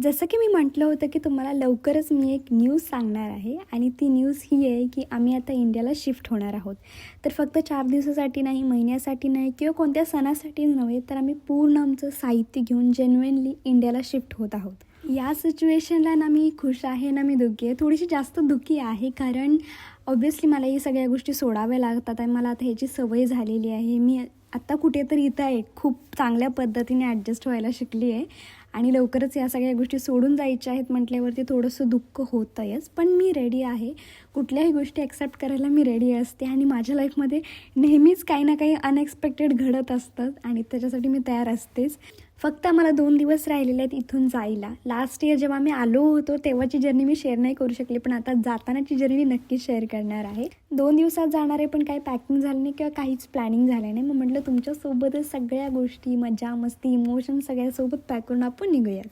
जसं की मी म्हटलं होतं की तुम्हाला लवकरच मी एक न्यूज सांगणार आहे आणि ती न्यूज ही आहे की आम्ही आता इंडियाला शिफ्ट होणार आहोत. तर फक्त 4 दिवसासाठी नाही, महिन्यासाठी नाही किंवा कोणत्या सणासाठी नव्हे, तर आम्ही पूर्ण आमचं साहित्य घेऊन जेन्युइनली इंडियाला शिफ्ट होत आहोत. या सिच्युएशनला ना मी खुश आहे ना मी दुःखी आहे. थोडीशी जास्त दुःखी आहे कारण ऑब्व्हियसली मला ही सगळ्या गोष्टी सोडाव्या लागतात आणि मला आता ह्याची सवय झालेली आहे. मी आत्ता कुठेतरी इथं आहे, खूप चांगल्या पद्धतीने ॲडजस्ट व्हायला शिकली आहे आणि लवकरच या सगळ्या गोष्टी सोडून जायच्या आहेत म्हटल्यावरती थोडंसं दुःख होतं आहेच. पण मी रेडी आहे. कुठल्याही गोष्टी ॲक्सेप्ट करायला मी रेडी असते आणि माझ्या लाईफमध्ये नेहमीच काही ना काही अनएक्सपेक्टेड घडत असतं आणि त्याच्यासाठी मी तयार असतेच. फक्त आम्हाला 2 दिवस राहिलेले आहेत इथून जायला. लास्ट इयर जेव्हा आम्ही आलो होतो तेव्हाची जर्नी मी शेअर नाही करू शकली, पण आता जातानाची जर्नी मी नक्कीच शेअर करणार आहे. 2 दिवसात जाणार आहे, पण काही पॅकिंग झालं नाही किंवा काहीच प्लॅनिंग झालं नाही. मग म्हटलं तुमच्यासोबतच सगळ्या गोष्टी, मजा, मस्ती, इमोशन सगळ्यासोबत पॅक करून आपण निघूयात.